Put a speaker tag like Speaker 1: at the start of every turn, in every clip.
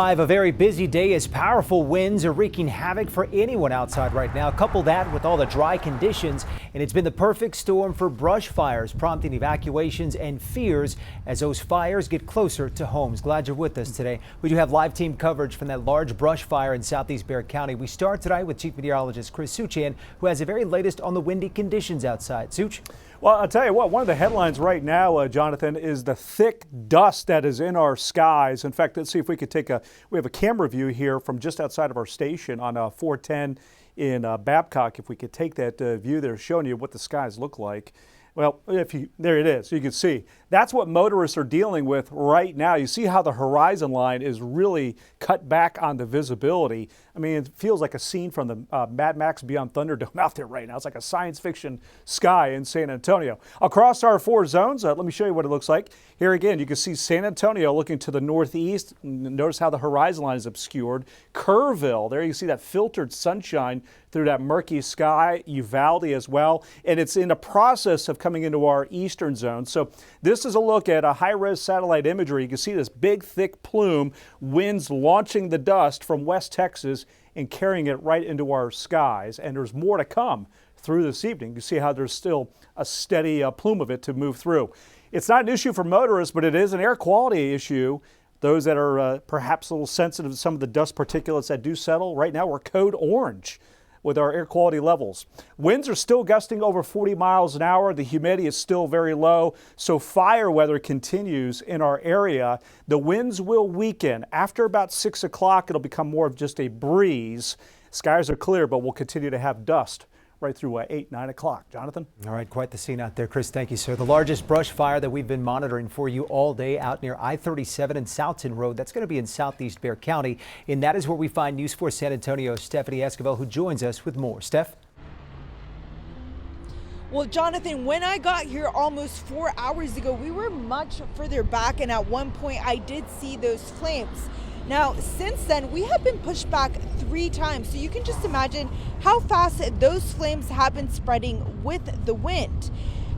Speaker 1: A very busy day as powerful winds are wreaking havoc for anyone outside right now. Couple that with all the dry conditions, and it's been the perfect storm for brush fires, prompting evacuations and fears as those fires get closer to homes. Glad you're with us today. We do have live team coverage from that large brush fire in southeast Bexar County. We start tonight with Chief Meteorologist Chris Suchan, who has the very latest on the windy conditions outside. Such?
Speaker 2: Well, I'll tell you what, one of the headlines right now, Jonathan, is the thick dust that is in our skies. In fact, let's see if we could we have a camera view here from just outside of our station on 410 in Babcock. If we could take that view there, showing you what the skies look like. Well, there it is. You can see that's what motorists are dealing with right now. You see how the horizon line is really cut back on the visibility. I mean, it feels like a scene from the Mad Max Beyond Thunderdome out there right now. It's like a science fiction sky in San Antonio. Across our four zones, let me show you what it looks like. Here again, you can see San Antonio looking to the northeast. Notice how the horizon line is obscured. Kerrville, there you see that filtered sunshine through that murky sky. Uvalde as well. And it's in the process of coming into our eastern zone. So this is a look at a high-res satellite imagery. You can see this big, thick plume, winds launching the dust from West Texas and carrying it right into our skies. And there's more to come through this evening. You see how there's still a steady plume of it to move through. It's not an issue for motorists, but it is an air quality issue. Those that are perhaps a little sensitive to some of the dust particulates that do settle, right now we're code orange with our air quality levels. Winds are still gusting over 40 miles an hour. The humidity is still very low, so fire weather continues in our area. The winds will weaken. After about 6 o'clock, it'll become more of just a breeze. Skies are clear, but we'll continue to have dust right through 8, 9 o'clock. Jonathan?
Speaker 1: All right, quite the scene out there, Chris. Thank you, sir. The largest brush fire that we've been monitoring for you all day out near I-37 and Southton Road. That's going to be in southeast Bexar County, and that is where we find News 4 San Antonio's Stephanie Esquivel, who joins us with more. Steph?
Speaker 3: Well, Jonathan, when I got here almost 4 hours ago, we were much further back, and at one point I did see those flames. Now, since then, we have been pushed back 3 times, so you can just imagine how fast those flames have been spreading with the wind.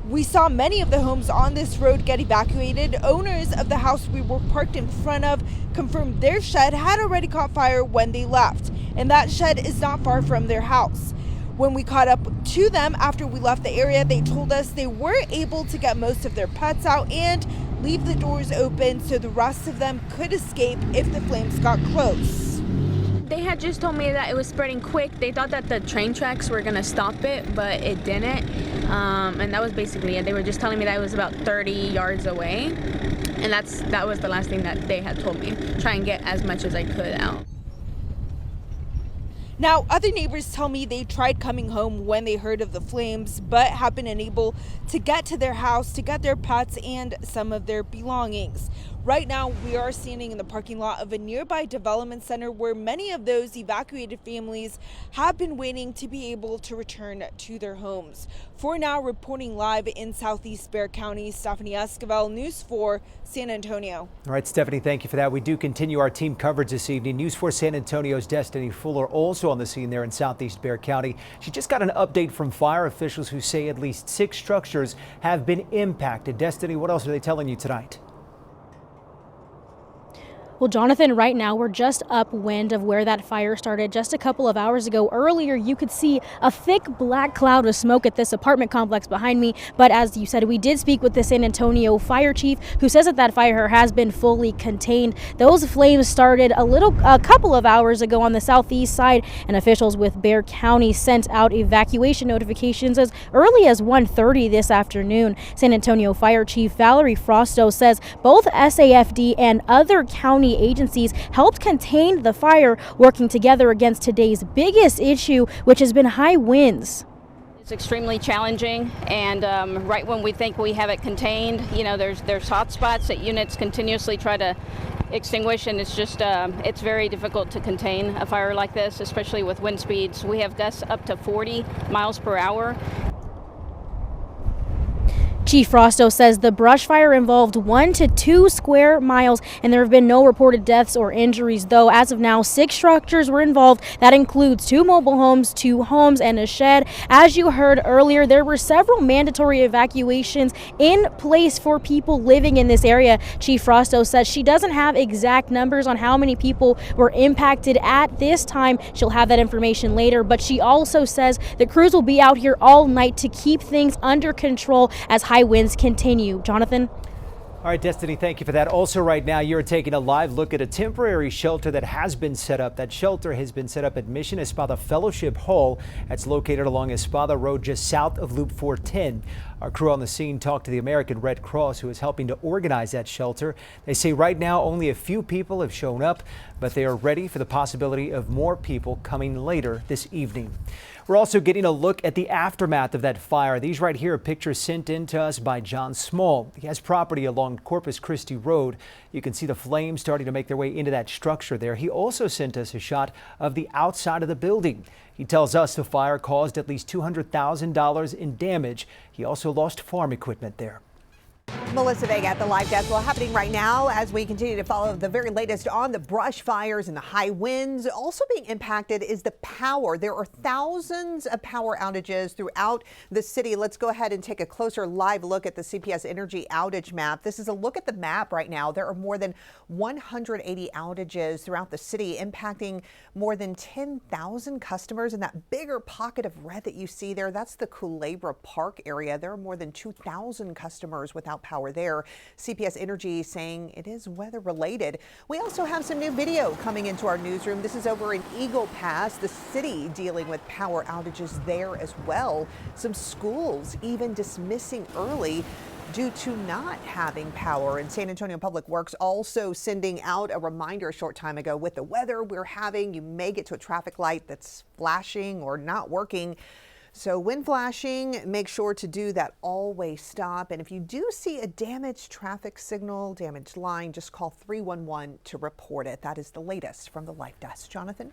Speaker 3: We saw many of the homes on this road get evacuated. Owners of the house we were parked in front of confirmed their shed had already caught fire when they left, and that shed is not far from their house. When we caught up to them after we left the area, they told us they were able to get most of their pets out and leave the doors open so the rest of them could escape if the flames got close.
Speaker 4: They had just told me that it was spreading quick. They thought that the train tracks were gonna stop it, but it didn't. And that was basically it. They were just telling me that it was about 30 yards away. And that was the last thing that they had told me. Try and get as much as I could out.
Speaker 3: Now, other neighbors tell me they tried coming home when they heard of the flames, but have been unable to get to their house to get their pets and some of their belongings. Right now, we are standing in the parking lot of a nearby development center where many of those evacuated families have been waiting to be able to return to their homes. For now, reporting live in southeast Bexar County, Stephanie Esquivel, News 4 San Antonio.
Speaker 1: All right, Stephanie, thank you for that. We do continue our team coverage this evening. News 4 San Antonio's Destiny Fuller also on the scene there in southeast Bexar County. She just got an update from fire officials who say at least 6 structures have been impacted. Destiny, what else are they telling you tonight?
Speaker 5: Well, Jonathan, right now we're just upwind of where that fire started just a couple of hours ago. Earlier, you could see a thick black cloud of smoke at this apartment complex behind me. But as you said, we did speak with the San Antonio fire chief, who says that fire has been fully contained. Those flames started a couple of hours ago on the southeast side, and officials with Bexar County sent out evacuation notifications as early as 1:30 this afternoon. San Antonio Fire Chief Valerie Frosto says both SAFD and other county agencies helped contain the fire, working together against today's biggest issue, which has been high winds.
Speaker 6: It's extremely challenging, and right when we think we have it contained, you know, there's hot spots that units continuously try to extinguish, and it's just it's very difficult to contain a fire like this, especially with wind speeds. We have gusts up to 40 miles per hour.
Speaker 5: Chief Frosto says the brush fire involved 1 to 2 square miles, and there have been no reported deaths or injuries, though as of now 6 structures were involved. That includes 2 mobile homes, 2 homes, and a shed. As you heard earlier, there were several mandatory evacuations in place for people living in this area. Chief Frosto says she doesn't have exact numbers on how many people were impacted at this time. She'll have that information later, but she also says the crews will be out here all night to keep things under control as high winds continue. Jonathan?
Speaker 1: All right, Destiny, thank you for that. Also right now, you're taking a live look at a temporary shelter that has been set up. That shelter has been set up at Mission Espada Fellowship Hall. That's located along Espada Road just south of Loop 410. Our crew on the scene talked to the American Red Cross, who is helping to organize that shelter. They say right now only a few people have shown up, but they are ready for the possibility of more people coming later this evening. We're also getting a look at the aftermath of that fire. These right here are pictures sent in to us by John Small. He has property along Corpus Christi Road. You can see the flames starting to make their way into that structure there. He also sent us a shot of the outside of the building. He tells us the fire caused at least $200,000 in damage. He also lost farm equipment there.
Speaker 7: Melissa Vega at the live desk. Well, happening right now as we continue to follow the very latest on the brush fires and the high winds. Also being impacted is the power. There are thousands of power outages throughout the city. Let's go ahead and take a closer live look at the CPS Energy outage map. This is a look at the map right now. There are more than 180 outages throughout the city, impacting more than 10,000 customers. And that bigger pocket of red that you see there, that's the Culebra Park area. There are more than 2,000 customers without power there. CPS Energy saying it is weather related. We also have some new video coming into our newsroom. This is over in Eagle Pass, the city dealing with power outages there as well. Some schools even dismissing early due to not having power. And San Antonio Public Works also sending out a reminder a short time ago with the weather we're having. You may get to a traffic light that's flashing or not working. So when flashing, make sure to do that always stop. And if you do see a damaged traffic signal, damaged line, just call 311 to report it. That is the latest from the Live Desk. Jonathan?